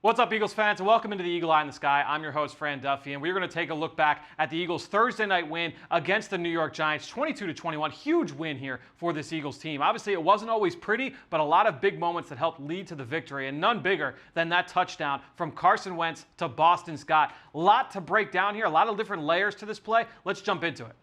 What's up, Eagles fans, and welcome into the Eagle Eye in the Sky. I'm your host, Fran Duffy, and we're going to take a look back at the Eagles' Thursday night win against the New York Giants, 22-21. Huge win here for this Eagles team. Obviously, it wasn't always pretty, but a lot of big moments that helped lead to the victory, and none bigger than that touchdown from Carson Wentz to Boston Scott. A lot to break down here, a lot of different layers to this play. Let's jump into it.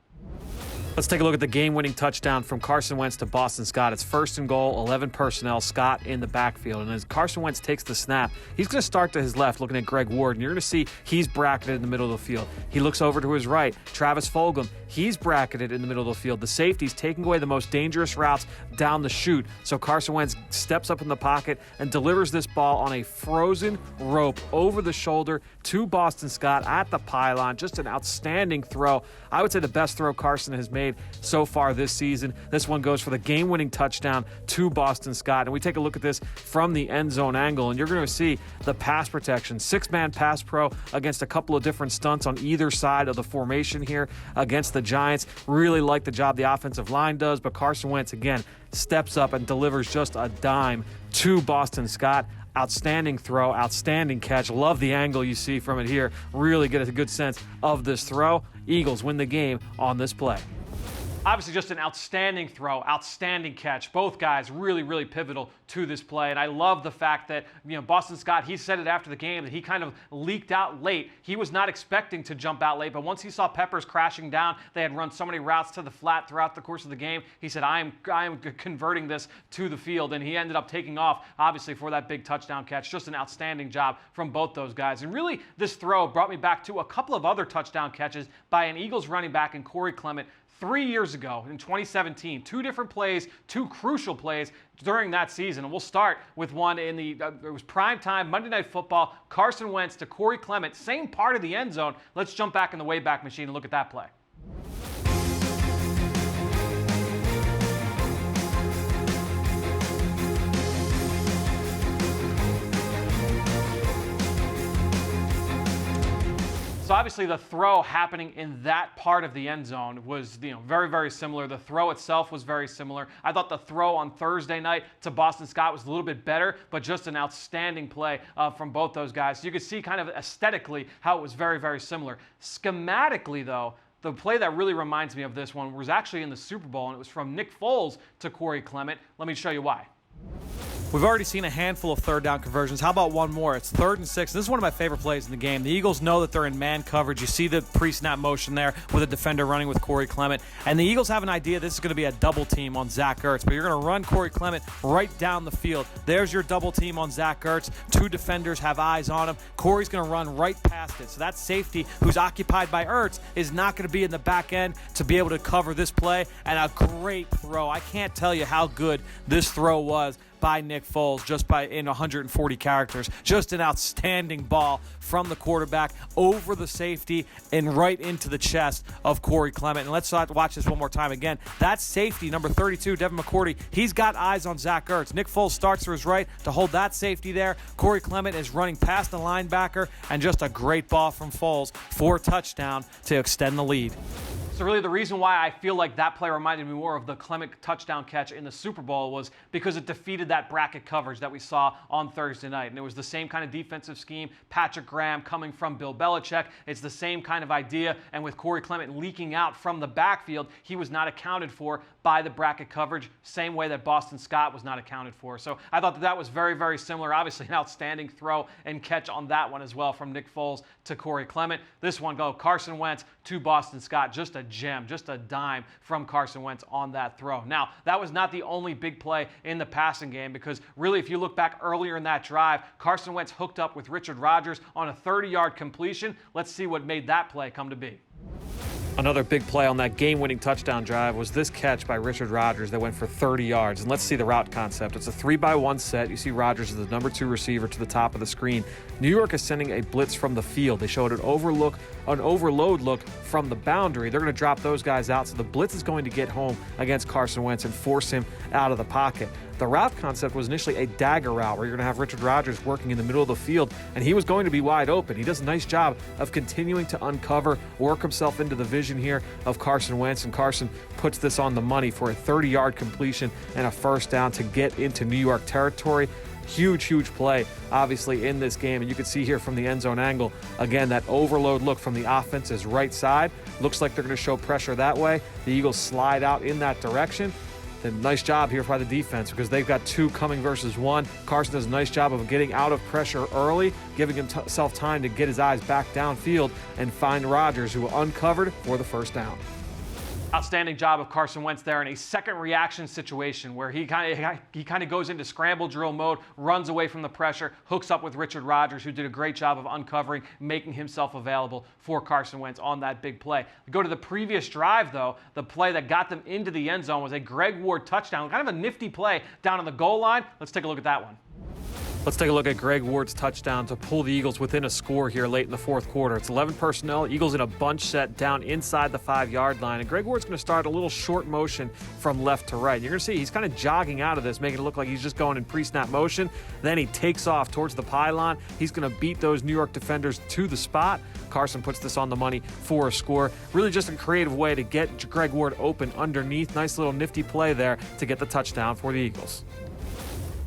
Let's take a look at the game-winning touchdown from Carson Wentz to Boston Scott. It's first and goal, 11 personnel, Scott in the backfield. And as Carson Wentz takes the snap, he's going to start to his left, looking at Greg Ward. And you're going to see he's bracketed in the middle of the field. He looks over to his right. Travis Fulgham, he's bracketed in the middle of the field. The safety's taking away the most dangerous routes down the chute. So Carson Wentz steps up in the pocket and delivers this ball on a frozen rope over the shoulder to Boston Scott at the pylon. Just an outstanding throw. I would say the best throw Carson has made so far this season. This one goes for the game-winning touchdown to Boston Scott. And we take a look at this from the end zone angle, and you're going to see the pass protection. Six-man pass pro against a couple of different stunts on either side of the formation here against the Giants. Really like the job the offensive line does, but Carson Wentz, again, steps up and delivers just a dime to Boston Scott. Outstanding throw, outstanding catch. Love the angle you see from it here. Really get a good sense of this throw. Eagles win the game on this play. Obviously, just an outstanding throw, outstanding catch. Both guys really pivotal to this play. And I love the fact that, Boston Scott, he said it after the game that he kind of leaked out late. He was not expecting to jump out late, but once he saw Peppers crashing down, they had run so many routes to the flat throughout the course of the game. He said, I am converting this to the field. And he ended up taking off, obviously, for that big touchdown catch. Just an outstanding job from both those guys. And really, this throw brought me back to a couple of other touchdown catches by an Eagles running back in Clement 3 years ago in 2017. Two different plays, two crucial plays during that season. And we'll start with one in it was primetime Monday Night Football, Carson Wentz to Clement, same part of the end zone. Let's jump back in the Wayback Machine and look at that play. So obviously the throw happening in that part of the end zone was very similar. The throw itself was very similar. I thought the throw on Thursday night to Boston Scott was a little bit better, but just an outstanding play from both those guys. So you could see kind of aesthetically how it was very similar. Schematically, though, the play that really reminds me of this one was actually in the Super Bowl, and it was from Nick Foles to Clement. Let me show you why. We've already seen a handful of third down conversions. How about one more? It's 3rd and 6. This is one of my favorite plays in the game. The Eagles know that they're in man coverage. You see the pre-snap motion there with a defender running with Clement. And the Eagles have an idea this is going to be a double team on Zach Ertz. But you're going to run Clement right down the field. There's your double team on Zach Ertz. Two defenders have eyes on him. Corey's going to run right past it. So that safety who's occupied by Ertz is not going to be in the back end to be able to cover this play. And a great throw. I can't tell you how good this throw was by Nick Foles, just in 140 characters. Just an outstanding ball from the quarterback over the safety and right into the chest of Clement. And let's watch this one more time again. That safety, number 32, Devin McCourty, he's got eyes on Zach Ertz. Nick Foles starts to his right to hold that safety there. Clement is running past the linebacker, and just a great ball from Foles for a touchdown to extend the lead. So really the reason why I feel like that play reminded me more of the Clement touchdown catch in the Super Bowl was because it defeated that bracket coverage that we saw on Thursday night. And it was the same kind of defensive scheme. Patrick Graham coming from Bill Belichick. It's the same kind of idea. And with Clement leaking out from the backfield, he was not accounted for by the bracket coverage, same way that Boston Scott was not accounted for. So I thought that was very similar. Obviously an outstanding throw and catch on that one as well from Nick Foles to Clement. This one Carson Wentz to Boston Scott. Just a gem, just a dime from Carson Wentz on that throw. Now, that was not the only big play in the passing game, because really, if you look back earlier in that drive, Carson Wentz hooked up with Richard Rodgers on a 30-yard completion. Let's see what made that play come to be. Another big play on that game-winning touchdown drive was this catch by Richard Rodgers that went for 30 yards. And let's see the route concept. It's a 3-by-1 set. You see Rodgers as the number 2 receiver to the top of the screen. New York is sending a blitz from the field. They showed an overload look from the boundary. They're going to drop those guys out, so the blitz is going to get home against Carson Wentz and force him out of the pocket. The route concept was initially a dagger route where you're going to have Richard Rodgers working in the middle of the field, and he was going to be wide open. He does a nice job of continuing to uncover, work himself into the vision here of Carson Wentz, and Carson puts this on the money for a 30-yard completion and a first down to get into New York territory. Huge play, obviously, in this game. And you can see here from the end zone angle, again, that overload look from the offense's right side. Looks like they're going to show pressure that way. The Eagles slide out in that direction. Then nice job here by the defense because they've got 2 coming versus 1. Carson does a nice job of getting out of pressure early, giving himself time to get his eyes back downfield and find Rodgers, who uncovered for the first down. Outstanding job of Carson Wentz there in a second reaction situation where he kind of goes into scramble drill mode, runs away from the pressure, hooks up with Richard Rodgers, who did a great job of uncovering, making himself available for Carson Wentz on that big play. Go to the previous drive, though. The play that got them into the end zone was a Greg Ward touchdown, kind of a nifty play down on the goal line. Let's take a look at that one. Let's take a look at Greg Ward's touchdown to pull the Eagles within a score here late in the fourth quarter. It's 11 personnel. Eagles in a bunch set down inside the 5-yard line. And Greg Ward's going to start a little short motion from left to right. You're going to see he's kind of jogging out of this, making it look like he's just going in pre-snap motion. Then he takes off towards the pylon. He's going to beat those New York defenders to the spot. Carson puts this on the money for a score. Really just a creative way to get Greg Ward open underneath. Nice little nifty play there to get the touchdown for the Eagles.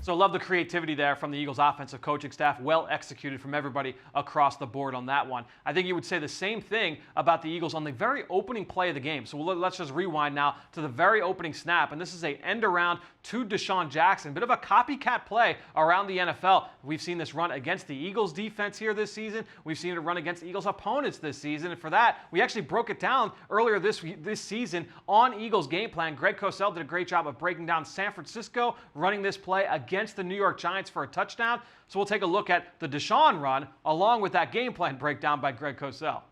So love the creativity there from the Eagles offensive coaching staff. Well executed from everybody across the board on that one. I think you would say the same thing about the Eagles on the very opening play of the game. So let's just rewind now to the very opening snap. And this is a end around to Deshaun Jackson. Bit of a copycat play around the NFL. We've seen this run against the Eagles defense here this season. We've seen it run against the Eagles opponents this season. And for that, we actually broke it down earlier this season on Eagles game plan. Greg Cosell did a great job of breaking down San Francisco, running this play against the New York Giants for a touchdown. So we'll take a look at the Deshaun run along with that game plan breakdown by Greg Cosell.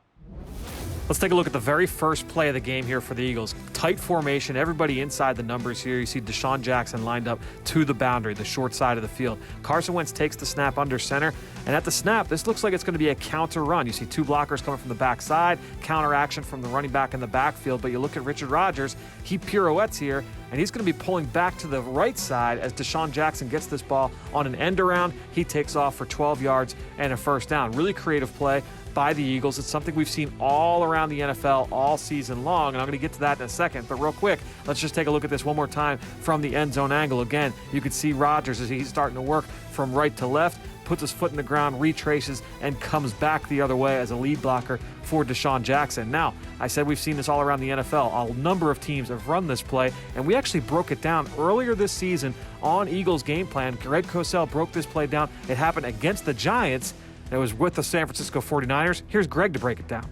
Let's take a look at the very first play of the game here for the Eagles. Tight formation, everybody inside the numbers here. You see Deshaun Jackson lined up to the boundary, the short side of the field. Carson Wentz takes the snap under center, and at the snap, this looks like it's going to be a counter run. You see 2 blockers coming from the backside, counter action from the running back in the backfield, but you look at Richard Rodgers, he pirouettes here, and he's going to be pulling back to the right side as Deshaun Jackson gets this ball on an end around. He takes off for 12 yards and a first down. Really creative play by the Eagles. It's something we've seen all around the NFL all season long, and I'm going to get to that in a second. But real quick, let's just take a look at this one more time from the end zone angle. Again, you can see Rodgers as he's starting to work from right to left, puts his foot in the ground, retraces, and comes back the other way as a lead blocker for Deshaun Jackson. Now, I said we've seen this all around the NFL. A number of teams have run this play, and we actually broke it down earlier this season on Eagles game plan. Greg Cosell broke this play down. It happened against the Giants. It was with the San Francisco 49ers. Here's Greg to break it down.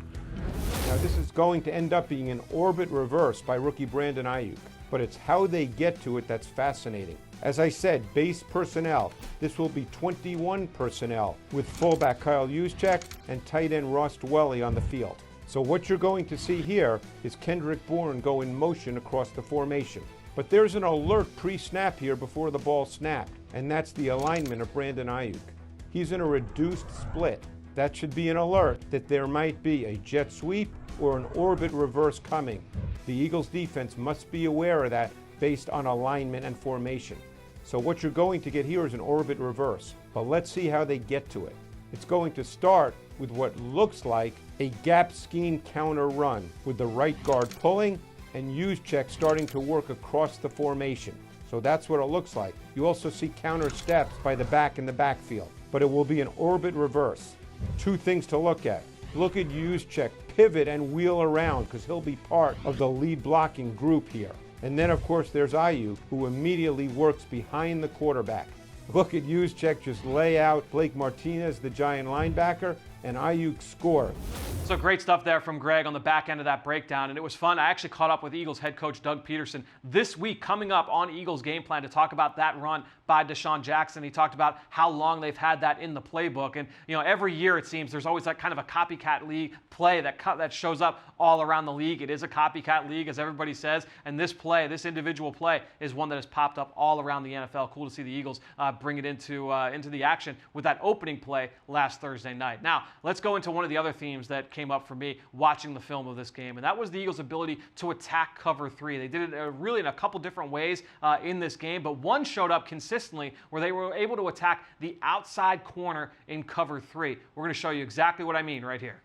Now, this is going to end up being an orbit reverse by rookie Brandon Ayuk, but it's how they get to it that's fascinating. As I said, base personnel. This will be 21 personnel with fullback Kyle Juszczyk and tight end Ross Dwelly on the field. So what you're going to see here is Kendrick Bourne go in motion across the formation. But there's an alert pre-snap here before the ball snapped, and that's the alignment of Brandon Ayuk. He's in a reduced split. That should be an alert that there might be a jet sweep or an orbit reverse coming. The Eagles defense must be aware of that based on alignment and formation. So what you're going to get here is an orbit reverse. But let's see how they get to it. It's going to start with what looks like a gap scheme counter run with the right guard pulling and Juszczyk starting to work across the formation. So that's what it looks like. You also see counter steps by the back in the backfield, but it will be an orbit reverse. 2 things to look at. Look at Juszczyk pivot and wheel around because he'll be part of the lead blocking group here. And then, of course, there's Ayuk, who immediately works behind the quarterback. Look at Juszczyk just lay out Blake Martinez, the Giant linebacker, and Ayuk score. So great stuff there from Greg on the back end of that breakdown, and it was fun. I actually caught up with Eagles head coach Doug Peterson this week coming up on Eagles game plan to talk about that run by Deshaun Jackson. He talked about how long they've had that in the playbook, and every year it seems there's always that kind of a copycat league play that shows up all around the league. It is a copycat league, as everybody says, and this play, this individual play, is one that has popped up all around the NFL. Cool to see the Eagles bring it into the action with that opening play last Thursday night. Now, let's go into one of the other themes that came up for me watching the film of this game, and that was the Eagles' ability to attack cover 3. They did it really in a couple different ways in this game, but one showed up consistently where they were able to attack the outside corner in cover 3. We're going to show you exactly what I mean right here.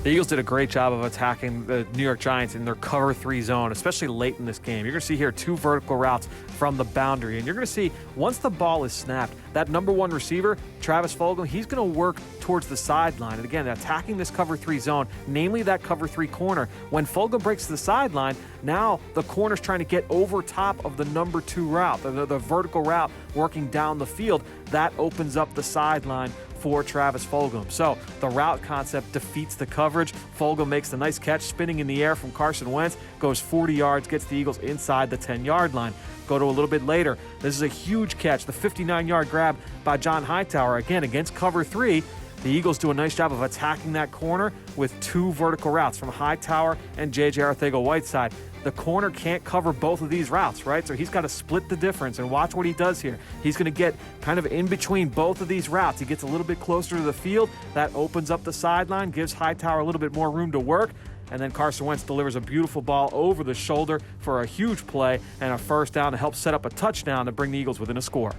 The Eagles did a great job of attacking the New York Giants in their cover 3 zone, especially late in this game. You're going to see here 2 vertical routes from the boundary, and you're going to see once the ball is snapped, that number 1 receiver, Travis Fulgham, he's going to work towards the sideline. And again, attacking this cover 3 zone, namely that cover 3 corner. When Fulgham breaks to the sideline, now the corner's trying to get over top of the number 2 route, the vertical route working down the field. That opens up the sideline for Travis Fulgham. So the route concept defeats the coverage. Fulgham makes the nice catch, spinning in the air from Carson Wentz, goes 40 yards, gets the Eagles inside the 10-yard line. Go to a little bit later. This is a huge catch, the 59-yard grab by John Hightower, again against cover 3. The Eagles do a nice job of attacking that corner with 2 vertical routes from Hightower and J.J. Arcega-Whiteside. The corner can't cover both of these routes, right? So he's got to split the difference, and watch what he does here. He's going to get kind of in between both of these routes. He gets a little bit closer to the field. That opens up the sideline, gives Hightower a little bit more room to work, and then Carson Wentz delivers a beautiful ball over the shoulder for a huge play and a first down to help set up a touchdown to bring the Eagles within a score.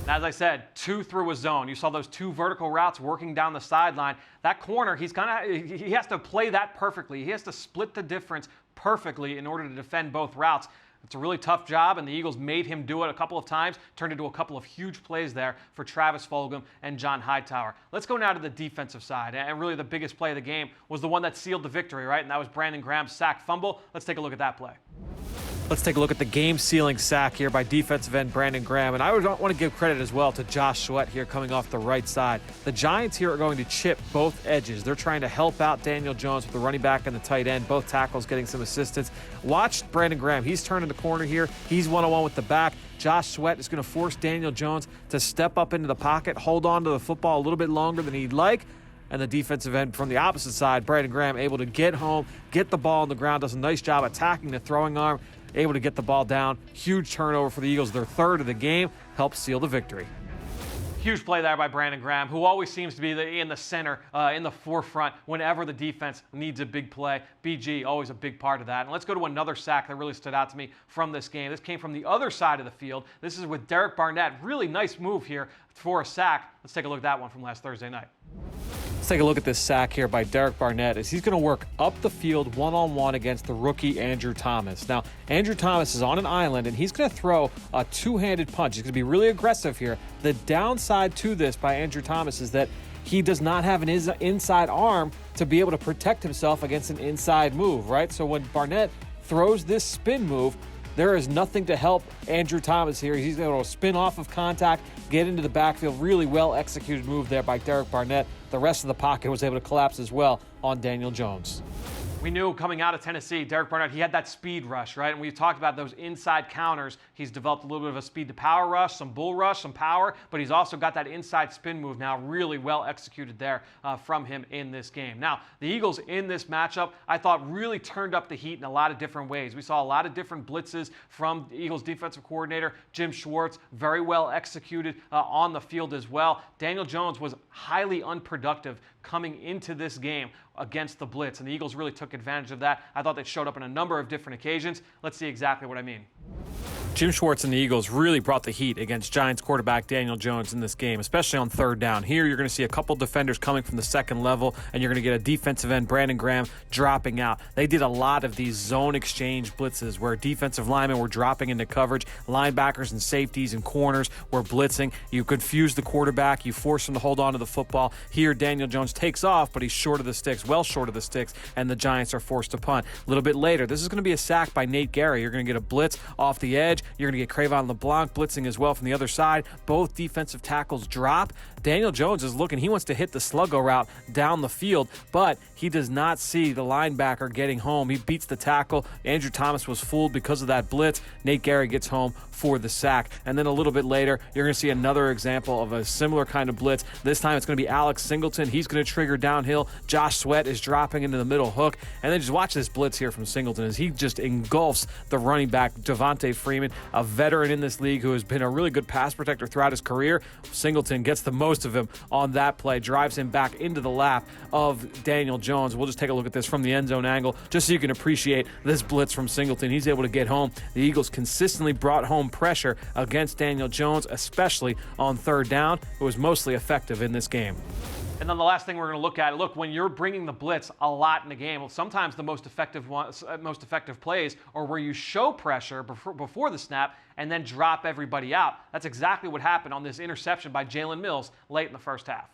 As I said, 2 through a zone. You saw those 2 vertical routes working down the sideline. That corner, he has to play that perfectly. He has to split the difference perfectly in order to defend both routes. It's a really tough job, and the Eagles made him do it a couple of times, turned into a couple of huge plays there for Travis Fulgham and John Hightower. Let's go now to the defensive side, and really the biggest play of the game was the one that sealed the victory, right? And that was Brandon Graham's sack fumble. Let's take a look at that play. Let's take a look at the game-sealing sack here by defensive end Brandon Graham. And I would want to give credit as well to Josh Sweat here coming off the right side. The Giants here are going to chip both edges. They're trying to help out Daniel Jones with the running back and the tight end. Both tackles getting some assistance. Watch Brandon Graham. He's turning the corner here. He's one-on-one with the back. Josh Sweat is going to force Daniel Jones to step up into the pocket, hold on to the football a little bit longer than he'd like. And the defensive end from the opposite side, Brandon Graham, able to get home, get the ball on the ground, does a nice job attacking the throwing arm, able to get the ball down. Huge turnover for the Eagles, their 3rd of the game, helps seal the victory. Huge play there by Brandon Graham, who always seems to be in the center, in the forefront whenever the defense needs a big play. BG, always a big part of that. And let's go to another sack that really stood out to me from this game. This came from the other side of the field. This is with Derek Barnett. Really nice move here for a sack. Let's take a look at that one from last Thursday night. Let's take a look at this sack here by Derek Barnett as he's going to work up the field one-on-one against the rookie Andrew Thomas. Now, Andrew Thomas is on an island, and he's going to throw a 2-handed punch. He's going to be really aggressive here. The downside to this by Andrew Thomas is that he does not have an inside arm to be able to protect himself against an inside move, right? So when Barnett throws this spin move, there is nothing to help Andrew Thomas here. He's able to spin off of contact, get into the backfield. Really well executed move there by Derek Barnett. The rest of the pocket was able to collapse as well on Daniel Jones. We knew coming out of Tennessee, Derek Barnett, he had that speed rush, right? And we've talked about those inside counters. He's developed a little bit of a speed-to-power rush, some bull rush, some power, but he's also got that inside spin move now really well executed there from him in this game. Now, the Eagles in this matchup, I thought really turned up the heat in a lot of different ways. We saw a lot of different blitzes from the Eagles defensive coordinator, Jim Schwartz, very well executed on the field as well. Daniel Jones was highly unproductive coming into this game against the blitz, and the Eagles really took advantage of that. I thought they showed up on a number of different occasions. Let's see exactly what I mean. Jim Schwartz and the Eagles really brought the heat against Giants quarterback Daniel Jones in this game, especially on 3rd down. Here, you're going to see a couple defenders coming from the second level, and you're going to get a defensive end, Brandon Graham, dropping out. They did a lot of these zone exchange blitzes where defensive linemen were dropping into coverage, linebackers and safeties and corners were blitzing. You confuse the quarterback, you force him to hold on to the football. Here, Daniel Jones takes off, but he's short of the sticks, well short of the sticks, and the Giants are forced to punt. A little bit later, this is going to be a sack by Nate Gary. You're going to get a blitz off the edge. You're going to get Cravon LeBlanc blitzing as well from the other side. Both defensive tackles drop. Daniel Jones is looking. He wants to hit the sluggo route down the field, but he does not see the linebacker getting home. He beats the tackle. Andrew Thomas was fooled because of that blitz. Nate Gary gets home for the sack. And then a little bit later, you're going to see another example of a similar kind of blitz. This time it's going to be Alex Singleton. He's going to trigger downhill. Josh Sweat is dropping into the middle hook. And then just watch this blitz here from Singleton as he just engulfs the running back, Devontae Freeman, a veteran in this league who has been a really good pass protector throughout his career. Singleton gets the most of him on that play, drives him back into the lap of Daniel Jones. We'll just take a look at this from the end zone angle just so you can appreciate this blitz from Singleton. He's able to get home. The Eagles consistently brought home pressure against Daniel Jones, especially on 3rd down. It was mostly effective in this game. And then the last thing we're going to look at, when you're bringing the blitz a lot in the game, sometimes the most effective plays are where you show pressure before the snap and then drop everybody out. That's exactly what happened on this interception by Jalen Mills late in the first half.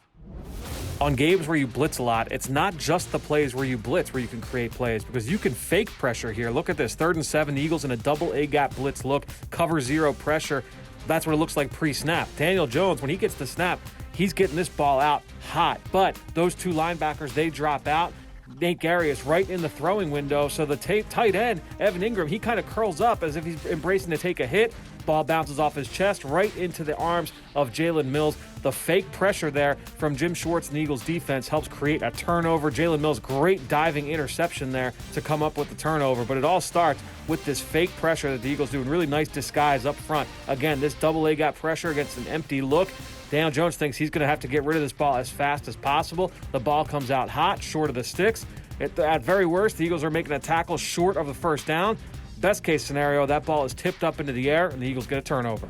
On games where you blitz a lot, it's not just the plays where you blitz where you can create plays, because you can fake pressure here. Look at this, 3rd and 7, the Eagles in a double A-gap blitz look, cover 0 pressure. That's what it looks like pre-snap. Daniel Jones, when he gets the snap, he's getting this ball out hot. But those 2 linebackers, they drop out. Nate Gary is right in the throwing window, so the tight end, Evan Ingram, he kind of curls up as if he's embracing to take a hit. Ball bounces off his chest right into the arms of Jalen Mills. The fake pressure there from Jim Schwartz and the Eagles defense helps create a turnover. Jalen Mills, great diving interception there to come up with the turnover. But it all starts with this fake pressure that the Eagles do, and really nice disguise up front. Again, this double A gap pressure against an empty look. Daniel Jones thinks he's going to have to get rid of this ball as fast as possible. The ball comes out hot, short of the sticks. At very worst, the Eagles are making a tackle short of the first down. Best case scenario, that ball is tipped up into the air and the Eagles get a turnover.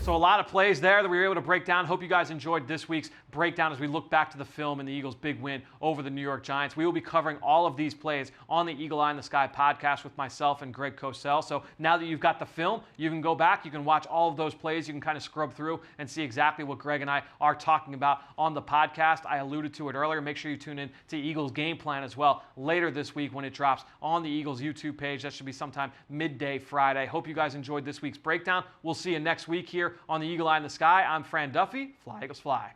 So a lot of plays there that we were able to break down. Hope you guys enjoyed this week's breakdown as we look back to the film and the Eagles' big win over the New York Giants. We will be covering all of these plays on the Eagle Eye in the Sky podcast with myself and Greg Cosell. So now that you've got the film, you can go back, you can watch all of those plays, you can kind of scrub through and see exactly what Greg and I are talking about on the podcast. I alluded to it earlier. Make sure you tune in to Eagles Game Plan as well later this week when it drops on the Eagles YouTube page. That should be sometime midday Friday. Hope you guys enjoyed this week's breakdown. We'll see you next week here on the Eagle Eye in the Sky. I'm Fran Duffy. Fly, Eagles, fly.